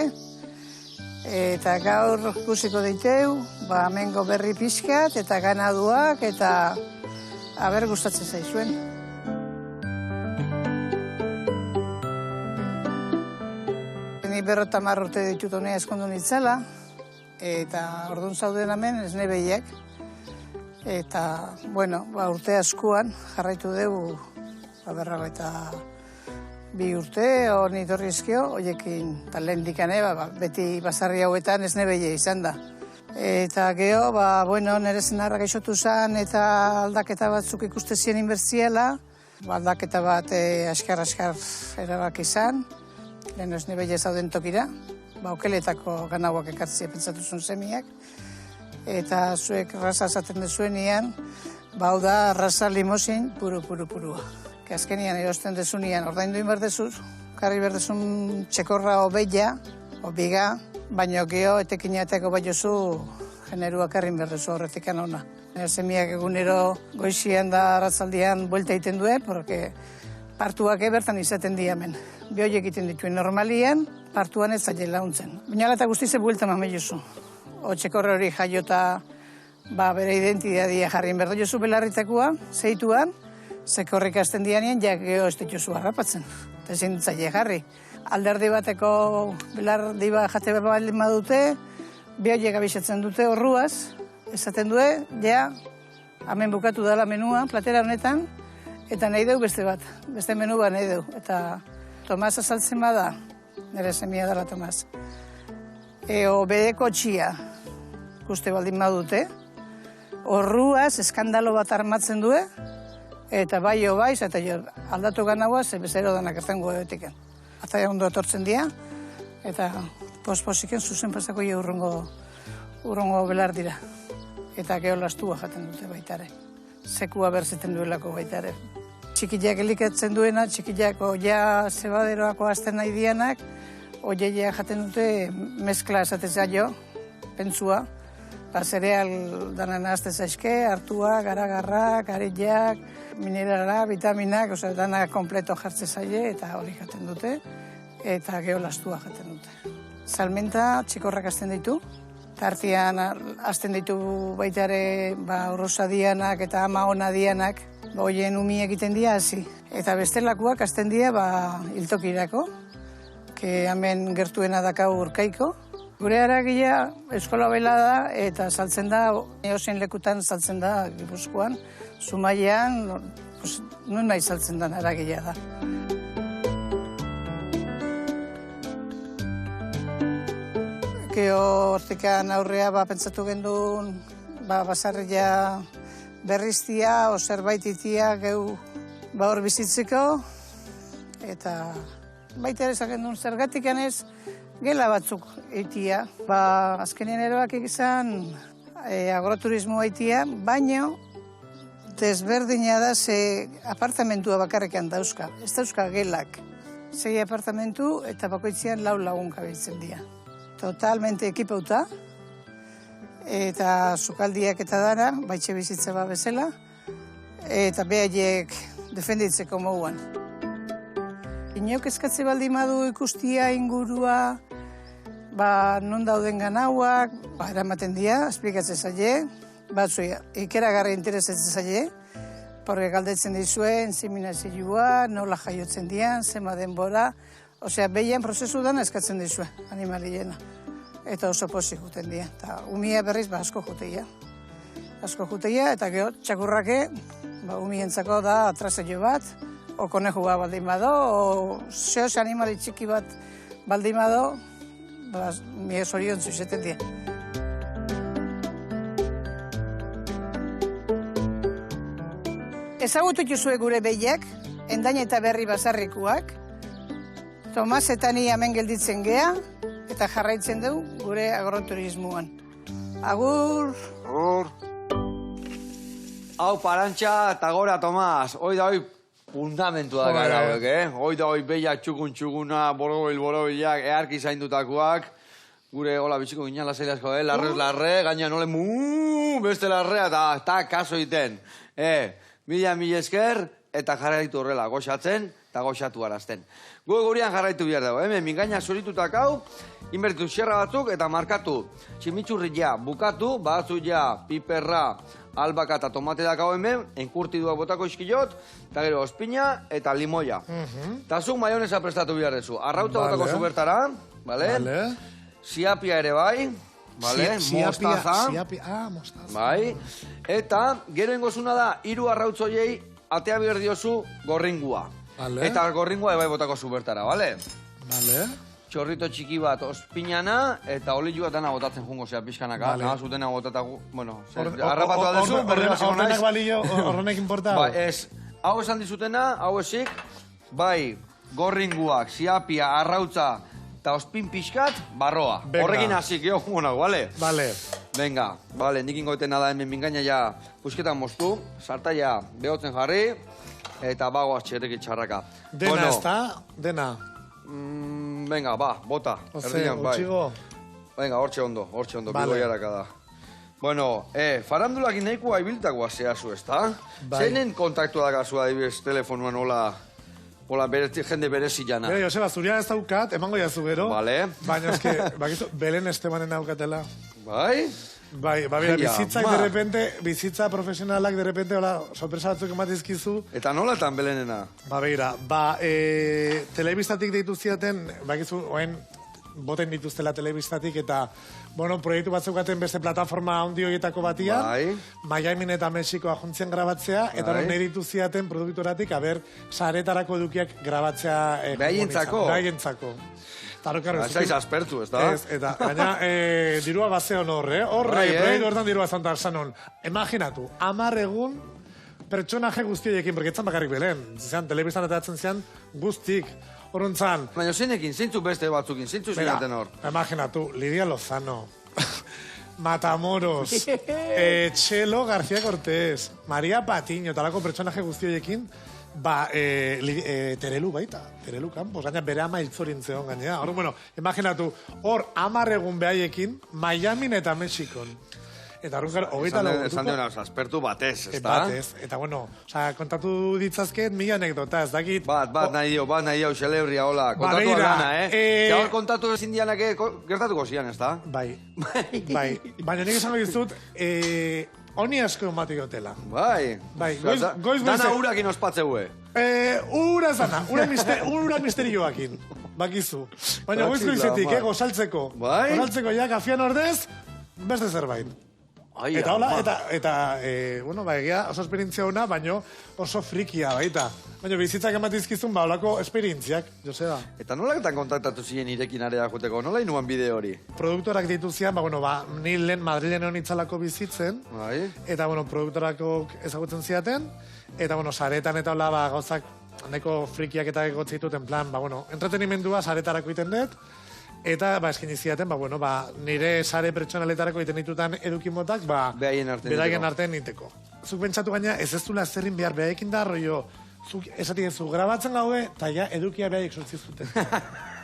[SPEAKER 4] eta gaur ikusiko diteu, hemengo berri pixkat, eta ganaduak, eta aber gustatzen zaizuen. Ni 50 urte ditut honea eskondu nitzela, eta orduan zauden hemen esne behiak. Eta, bueno, urte askuan jarraitu dugu, eta 2 urte, hor nitorri ezkio, horiekin talen dikane, beti basarri hauetan esne behia izan da. Eta geho, nire zenarra gaixotu zen, eta aldaketa batzuk ikuste zien inbertziela, aldaketa bat askar erabak izan, lehen esne behia zauden tokira, okeletako ganauak ekartzia pentsatu zuen semiak, eta zuek raza esaten dezuenian, hau da raza limosin purua. Azkenian erosten dezunian ordaindu inberdezuz, karri berdezun txekorra obeia, obiga, baino geho etekinateko baiozu generuak arrin berdezu horretikan ona. Semiak egunero goizian da arratzaldian buelta egiten duen, porque partuak bertan izaten diamen. Bioiek egiten dituen normalian, partuan ez zaila launtzen. Baina eta guztize buelta mameiozu. Txekorre hori jaiota bere identidadia jarrien berdo jozu belarritakoa, zeituan, zekorrik azten dianien, geho ez dituzu harrapatzen. Eta ezin zaila jarri. Alderdi bateko belardi bat jate baldin badute, bioiek abisatzen dute horruaz, esaten due, hemen bukatu dela menua, platera honetan, eta nahi deu beste bat, beste menu bat nahi deu. Eta Tomas azaltzen bada, nire semia dela Tomas. Bedeko txia, guzti baldin badute, horruaz eskandalo bat armatzen due, eta bai, eta aldatu ganagoa, ze bezero danak ertengo egotiken. Ataia ondo etortzen dira, eta posposiken zuzen pasako urrongo belar dira. Eta geho lastua jaten dute baitare. Sekua berzeten duelako baitare. Txikiak elikatzen duena, txikiak oia zebaderoako azten nahi dianak, oieia jaten dute mezkla esatez zailo, pentsua, zereal danan azte zaizke, hartua, garagarrak, arillak, minerala, vitaminak, dana kompleto jartze zaile eta hori jaten dute, eta geho lastua jaten dute. Salmenta txikorrak azten ditu, tartian azten ditu baitare rosa dianak eta ama ona dianak, hoien umi egiten dira hasi. Eta bestelakoak azten dira hiltokirako, hemen gertuena dakau Urkaiko. Gure haragia eskola bela da eta saltzen da, eozein lekutan saltzen da Gipuzkoan, Zumaian, nun nahi saltzen da haragia da. Hortikan aurrea pentsatu gendun basarria berriztia o zerbait itia geu hor bizitzeko, eta baita ere zaken duen zergatik anez gela batzuk itia. Azkenien eroak izan agroturismoa itia, baino desberdina da ze apartamentua bakarrekan dauzka. Ez dauzka gelak. 6 apartamentu eta bakoitzean 4 lagun kabiltzen dira. Totalmente ekipauta, eta sukaldiak eta dara, baitxe bizitza bezala, eta behaiek defenditzeko moguan. Inok eskatze baldin badu ikustia ingurua, non dauden ganauak, eramaten dira, esplikatzen zaile, batzu ikeragarri interesatzen zaile, porque galdetzen dizue, enziminazioa, nola jaiotzen dian, zema denbora, behien prozesu dana eskatzen dizue, animaliena. Eta oso pozik juten dira. Eta umia berriz asko juteia. asko jutegia, eta gero txakurrake, umientzako da atrasello bat, o konejua baldin bado, o zehoz animali txiki bat baldin bado, mie zorion zuzeten dira. Ezagutu juzue gure behiak, endain eta berri bazarrikuak, Tomas eta ni hemen gelditzen gea, eta jarraitzen dugu gure agroturismoan. Agur!
[SPEAKER 1] Agur! Hau, Parantxa eta gora, Tomas. Hoi da hoi fundamentua da gara hauek, Hoi da hoi behiak txukun-txukuna, borobil-borobilak, earki zaindutakoak. Gure, hola, bitxiko ginen lasai asko, larre, gaina nole beste larrea, eta kaso iten. Mila esker, eta jarraitu horrela, goxatzen, eta goxatu arazten. Gurean jarraitu behar dago, hemen mingaina zoritutak hau, inbertu xerra batzuk eta markatu. Tximitzurri ja, bukatu, batzu ja, piperra, albaka eta tomate dakau hemen, enkurtiduak botako iskilot, eta gero ospina eta limoia. Eta zuk maionesa prestatu behar dezu. Arrauta botako zubertara, bale? Siapia ere bai, bale? Mostaza.
[SPEAKER 2] Mostaza.
[SPEAKER 1] Bai. Eta gero ingozuna da, 3 arrautzoiei atea behar diozu gorringua. Eta gorringua ebai botako zubertara, bale?
[SPEAKER 2] Bale.
[SPEAKER 1] Txorrito txiki bat ospinana, eta olioa dana botatzen jungo, zea, pixkanaka. Naha zutena botatagu, bueno, harrapatu aldezu, berrena ziko naiz.
[SPEAKER 2] Horrenak balio, horrenek importa.
[SPEAKER 1] Ba, ez, hau esan dizutena, hau esik, bai, gorringuak, siapia, arrautza, eta ospin pixkat, barroa. Horrekin hasik, jo, jungo nago, bale?
[SPEAKER 2] Bale.
[SPEAKER 1] Venga, bale, nik ingoeten nada hemen mingaina ja pusketan moztu, sarta ja behotzen jarri, eta bagoaz txerreki txarraka.
[SPEAKER 2] Dena ez da? Dena?
[SPEAKER 1] Venga, ba, bota.
[SPEAKER 2] Erdian, utxigo?
[SPEAKER 1] Venga, hortxe ondo, bigo jaraka da. Bueno, farandulak nahikoa ibiltakoa zehazu, ez da? Zeinen kontaktua da gazua adibidez telefonuan hola jende berezi jana.
[SPEAKER 2] Joseba, zuria ez daukat, emango jazu gero.
[SPEAKER 1] Vale.
[SPEAKER 2] Baina eske, bakizu, Belen Estebanen daukatela.
[SPEAKER 1] Bai?
[SPEAKER 2] Bai, bizitzak de repente, bizitza profesionalak de repente, hola, sorpresa batzuk ematizkizu.
[SPEAKER 1] Eta nolatan Belenena?
[SPEAKER 2] Ba, begira, telebistatik deitu ziaten, bakizu, oen, boten dituztela telebistatik, eta, bueno, proiektu batzeukaten beste plataforma handi horietako batian, Miami eta Mexikoa juntzien grabatzea, eta nire ditu ziaten produktoratik, saretarako edukiak grabatzea... Behaientzako.
[SPEAKER 1] Zaiz aspertu, ez da?
[SPEAKER 2] Ez, eta gaina dirua bazeon horre, proiektu hortan dirua zantar zanon. Imaginatu, 10 egun pertsonaje guztioekin, porque etzan bakarrik Belen, telebistan eta atzen zian guztik, horrentzan.
[SPEAKER 1] Baina zeinekin, zeintzu beste batzukin, zeintzu zinaten hor?
[SPEAKER 2] Imaginatu, Lidia Lozano, Matamoros, Txelo García Cortés, María Patiño, talako pertsonaje guztioekin, Terelu baita, Terelu Campos, gaina bere ama hiltzorin zeon gainea. Hor, bueno, imaginatu, hor 10 egun behaiekin, Miami eta Mexikon. Eta horren, hogeita lagunduko...
[SPEAKER 1] Esan deuna, aspertu batez, ez da?
[SPEAKER 2] Batez, eta bueno, kontatu ditzazket 1000 anekdota, ez dakit...
[SPEAKER 1] Bat nahi dio, xelebria, hola, kontatu alana, Eta hor kontatu ezin dianak gertatuko zian, ez da?
[SPEAKER 2] Bai, baina nik esango dizut, honi asko ematik hotela.
[SPEAKER 1] Bai,
[SPEAKER 2] goiz
[SPEAKER 1] dana urakin ospatzeue.
[SPEAKER 2] Ura zana, ura misterioakin, bakizu. Baina goizetik, gozaltzeko. Gozaltzeko ja, kafian ordez, beste zerbait. Eta hola, bueno, egia oso esperientzia hona, baina oso frikia baita. Baina bizitzak ematizkizun, olako esperientziak, Joseba.
[SPEAKER 1] Eta nolaketan kontaktatu ziren irekin area joteko, nola inuan bide hori?
[SPEAKER 2] Produktorak dituzian, ni lehen Madrilen honitzalako bizitzen, eta, produktorako ezagutzen ziaten, eta, saretan eta hola, gauzak, neko frikiak eta egotzituten plan, entretenimendua saretarako iten dut, eta, eskin iziaten, nire sare pertsonaletarako iten ditutan edukimotak, beraien artean niteko. Zuk pentsatu gaina, ez dula zerrin behar behaekin da, rollo, zuk esatien zu, grabatzen gaude, eta ja, edukia behaik sortzi zuten.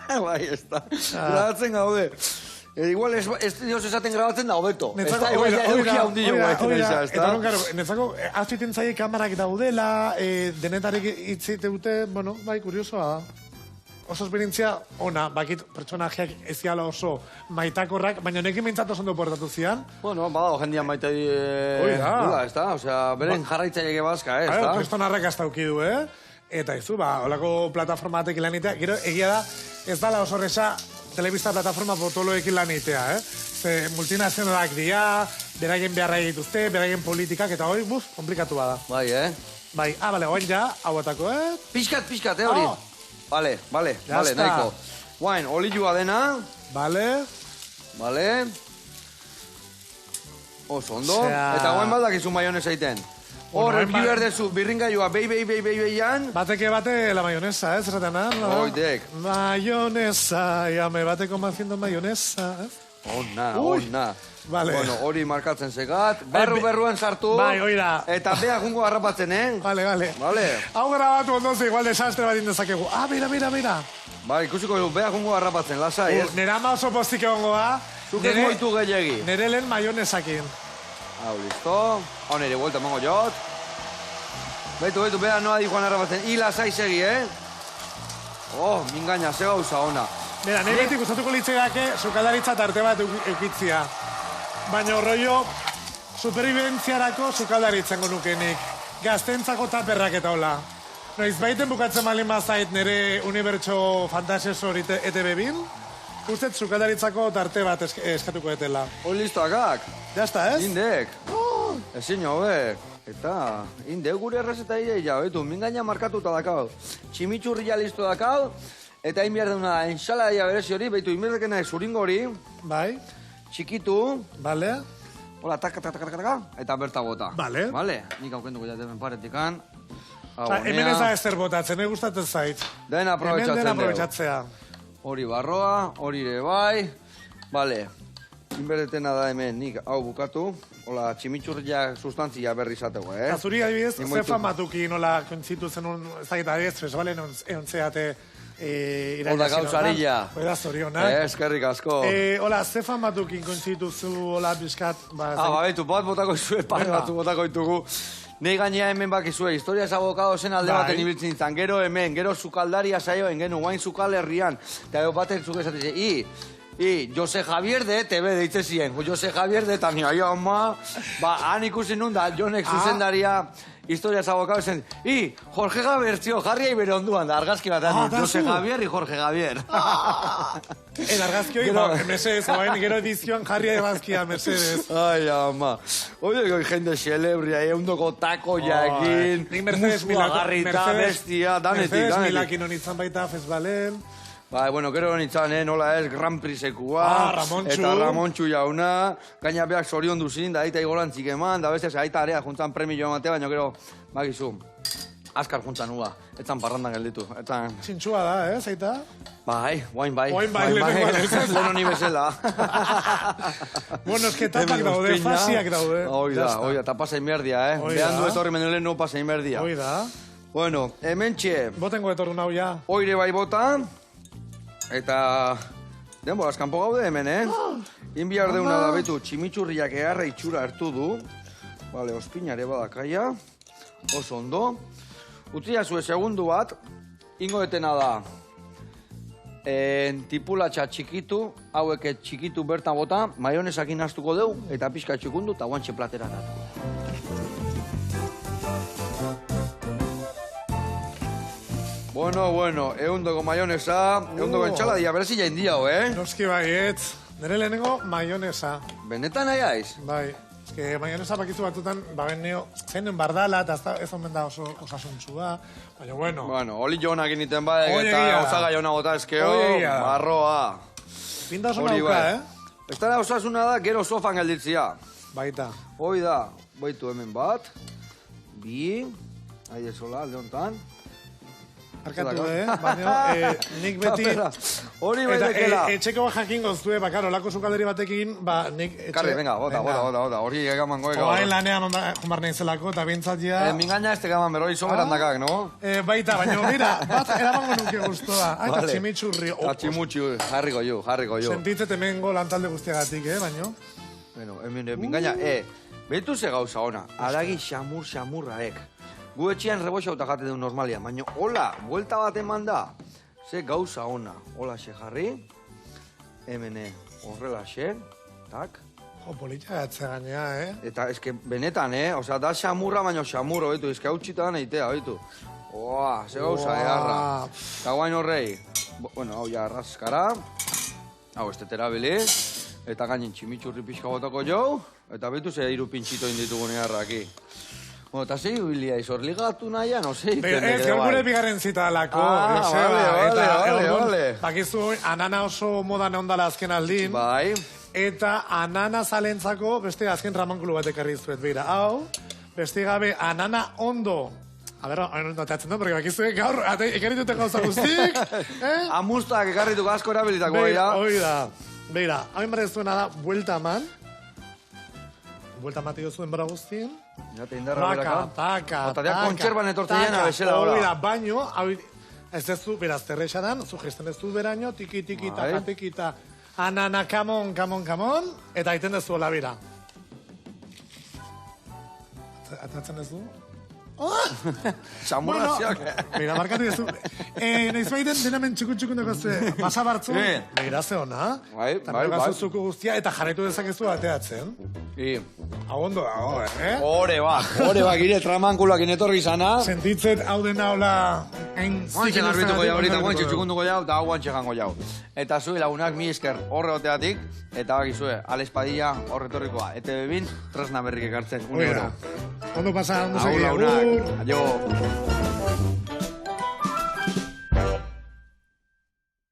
[SPEAKER 1] Bai, ez da. Grabatzen gaude. Igual, ez dioz esaten grabatzen da, hobeto. Ez da, edukia hundillo guaiten eiza, ez da?
[SPEAKER 2] Netzako, aztuiten zaie kamarak daudela, denetarek itzite dute, kuriosoa da. Oso esperientzia ona, bakit pertsonajeak ez ziala oso maitakorrak, baina nekin behintzat oso ondo portatu zian.
[SPEAKER 1] Bueno, badago jendian maite dula, ez da? Osea, beren jarraitzaileak bazka, ez da?
[SPEAKER 2] Kristonarrak aztaukidu, Eta izu, holako plataforma batek lanitea, gero egia da, ez dala oso resa telebista plataforma potoloekin lan egitea, Ze multinazionalak dira, beraien beharra dituzte, beraien politikak, eta hori, komplikatu bada.
[SPEAKER 1] Bai,
[SPEAKER 2] Bai, bale, oain ja, hau atako,
[SPEAKER 1] Pixkat, hori. Bale, nahiko. Guain, olioa dena.
[SPEAKER 2] Bale.
[SPEAKER 1] Oso, ondo. Eta guain baldak izun maionesa iten. Hor, erki berdezu, birringailua, behi-behi-behi-behian.
[SPEAKER 2] Bateke bate la mayonesa, zerretana.
[SPEAKER 1] Oitek.
[SPEAKER 2] Mayonesa, me bate haciendo mayonesa,
[SPEAKER 1] Ona.
[SPEAKER 2] Vale.
[SPEAKER 1] Bueno, hori markatzen segat. Berruen sartu.
[SPEAKER 2] Bai, oira.
[SPEAKER 1] Eta beha jungo harrapatzen,
[SPEAKER 2] Vale.
[SPEAKER 1] Vale.
[SPEAKER 2] Hau grabatu ondoz, igual desastre bat indezakegu. Mira.
[SPEAKER 1] Bai, ikusiko du, beha jungo harrapatzen, lasai, ez?
[SPEAKER 2] Nera ma oso postik egongo da.
[SPEAKER 1] Zuk ez moitu gehiagi.
[SPEAKER 2] Nere lehen mayonesakin.
[SPEAKER 1] Hau, listo. Hau, nire vuelta emango jot. Baitu, beha noa di joan harrapatzen. I lasai segi, mingaina, ze gauza ona.
[SPEAKER 2] Mira, nire beti gustatuko litzegake sukaldaritza tarte bat eukitzia. Baina rollo, superviventziarako sukaldaritzen nukenik. Gaztentzako taperrak eta hola. Noiz baiten bukatzen malin bazait nire unibertso fantasioso hori ETV-bin, ustez sukaldaritzako tarte bat eskatuko etela.
[SPEAKER 1] Hoi listoakak.
[SPEAKER 2] Jazta, ez?
[SPEAKER 1] Indek. Ezin hobek. Eta, indek gure errezeta ia, betu, mingaina markatuta dakau. Tximitxurria listo dakau, eta inbiar deuna ensaladia berezi hori, behitu, inbiardekena zuringo hori.
[SPEAKER 2] Bai.
[SPEAKER 1] Txikitu.
[SPEAKER 2] Bale.
[SPEAKER 1] Hola, taka, eta berta bota.
[SPEAKER 2] Bale.
[SPEAKER 1] Bale, nik aukenduko jaten paretikan.
[SPEAKER 2] Hemen ez da ezer botatzen, gustatzen zait.
[SPEAKER 1] Den
[SPEAKER 2] aprobetsatzea.
[SPEAKER 1] Hori barroa, hori ere bai. Bale, inberdetena da hemen nik hau bukatu. Hola, tximitxurria sustantzia berri izateko,
[SPEAKER 2] Zuri adibidez, ze famatuki nola kontzitu zenun, ez dakit adibidez, fesbalen eontzeate
[SPEAKER 1] Oda gauzarilla.
[SPEAKER 2] Oda zorionak.
[SPEAKER 1] Eskerrik asko.
[SPEAKER 2] Hola, ze famatukin kontzitu zu, hola, biskat.
[SPEAKER 1] Baitu, bat botako izue, pare batzu botako ditugu. Nei gainea hemen bakizue, historia abokado zen alde baten ibiltzen izan. Gero hemen, gero sukaldaria saioen, gero guain sukal herrian. Eta baten zuk esatzen, Jose Javier de TV deitze ziren. Jose Javier de Tania, ama, han ikusi nun da, Jonek zuzendaria historia abokado zen. Jorge Javier, tio, jarri bere onduan da, argazki bat. Jose Javier y Jorge Javier.
[SPEAKER 2] El argazki hori, Mercedes, gero edizioan jarri argazkia, Mercedes.
[SPEAKER 1] Ai, ama. Oye, goi jende xelebria, eundoko tako jakin.
[SPEAKER 2] Nik Mercedes Milakin honitzan baita, fesbalen.
[SPEAKER 1] Bai, bueno, gero nintzen, nola ez, Gran Prixekua.
[SPEAKER 2] Ramontxu.
[SPEAKER 1] Eta Ramontxu jauna. Gaina beak zorion duzin, da aita igolantzik eman, da beste aita area juntzan premio ematea, baina gero, bakizu, azkar juntzan ua. Etzan parrandan gelditu.
[SPEAKER 2] Txintxua da, zaita?
[SPEAKER 1] Bai, guain bai.
[SPEAKER 2] Lehen
[SPEAKER 1] honi bezala.
[SPEAKER 2] Bueno, es que tapak daude, fasiak daude.
[SPEAKER 1] Oida, eta pasa inmerdia, Behan du etorri menelen no pasa inmerdia.
[SPEAKER 2] Oida.
[SPEAKER 1] Bueno, hemen txe.
[SPEAKER 2] Botengo etorru nau ja.
[SPEAKER 1] Oire bai bota. Eta... denboraz kanpo gaude hemen, Inbiar deuna da betu tximitxurriak egarra itxura hartu du. Bale, ospinare badakaia. Oso ondo. Utzia zue segundu bat. Ingo etena da. Tipulatxa txikitu. Hauek txikitu bertan bota. Maionesakin astuko deu. Eta pixka txikundu eta guantxe platera datu. Bueno, eundoko maionesa, eundoko entxaladia, berezila india,
[SPEAKER 2] Noski baietz, nire lehenengo maionesa.
[SPEAKER 1] Benetan nahi aiz?
[SPEAKER 2] Bai, eske maionesa bakizu batutan, bagenio, zeinen bardala, eta ez omen da oso osasuntxua, baina bueno.
[SPEAKER 1] Bueno, oli jonak initen baek, eta osaga jona gota eskeo, marroa.
[SPEAKER 2] Pinta oso nauka,
[SPEAKER 1] Ez da osasuna da, gero sofan gelditzia.
[SPEAKER 2] Baita.
[SPEAKER 1] Hoi da, baitu hemen bat, bi, haide sola, alde hontan.
[SPEAKER 2] Arkatu, baina nik beti...
[SPEAKER 1] Hori baidekela.
[SPEAKER 2] Eta etxeko jakin goztue, bakar, olako sukalderi batekin, nik etxe...
[SPEAKER 1] Karri, venga, bota, hori egaman goeka.
[SPEAKER 2] Oain lanean junbar nahi zelako, eta bintzat ja...
[SPEAKER 1] Mingaina ez tegaman beroi soberandakak, no?
[SPEAKER 2] Baita, baina, mira, bat eramango nuke guztua. Aita tximitxurri.
[SPEAKER 1] Tximutxu, jarriko jo.
[SPEAKER 2] Sentitzet hemengo lantalde guztiagatik, baina?
[SPEAKER 1] Bueno, mingaina, betu ze gauza ona, aragi xamurraek. Gu etxian reboixauta jate du normalia, baina hola, buelta bat eman da. Ze gauza ona, hola xe jarri. Hemene, horrela xe, tak.
[SPEAKER 2] Jo, politia gatze gainea,
[SPEAKER 1] Eta eske benetan, Osa, da xamurra, baina xamurro, betu, eske hau txita da nahitea, betu. Oa, ze gauza, eharra. Eta guain horrei. Bueno, hau ja arraskara. Hau, ez terabili, eta gainin tximitxurri pixka botako jau, eta betu ze hiru pintxito inditugun eharraki. Bueno, eta zei bilia izor ligatu nahian, no zei?
[SPEAKER 2] Ez, gaur gure bigarren zita alako,
[SPEAKER 1] vale.
[SPEAKER 2] Bakizu, anana oso modan ondala azken aldin.
[SPEAKER 1] Bai.
[SPEAKER 2] Eta anana zalentzako beste azken ramankulu bat ekarri zuet, beira. Hau, beste gabe anana ondo. A ber, notatzen da, porque bakizu, gaur, ekarri dute gauza guztik.
[SPEAKER 1] Amustak ekarrituk asko erabilitako,
[SPEAKER 2] Oida, beira, hau inbarrezuena da, buelta eman. Buelta matio zuen bera guztien.
[SPEAKER 1] Ja, te indarra beraka.
[SPEAKER 2] Taka.
[SPEAKER 1] Eta dia kontxerban etortzen abezela hola.
[SPEAKER 2] Oida, baino, ez ez zu, beraz, terrexadan, zu gesten ez du beraino, tiki, ta, anana, kamon, eta aiten ez du hola, bera. Atatzen ez du?
[SPEAKER 1] Txamurraziak.
[SPEAKER 2] Mira, markatu ez du. Naiz baiten denamen txukun dago zue. Basa bartzu, begira ze hona.
[SPEAKER 1] Bai.
[SPEAKER 2] Zuko guztia, eta jarraitu dezakezu bateatzen. Hau ondo dago,
[SPEAKER 1] Hore ba, gire tramankulak inetorri zana.
[SPEAKER 2] Sentitzen hau dena hola...
[SPEAKER 1] Guantxe garbituko jau, horita guantxe txukunduko jau, eta hau guantxe jango jau. Eta zui lagunak mi esker horre oteatik, eta bakizue, Alex Padilla horretorrikoa. Eta bebin, tresna berrik ekartzen,
[SPEAKER 2] Ondo pasa, ondo segi.
[SPEAKER 1] Agur. Adio.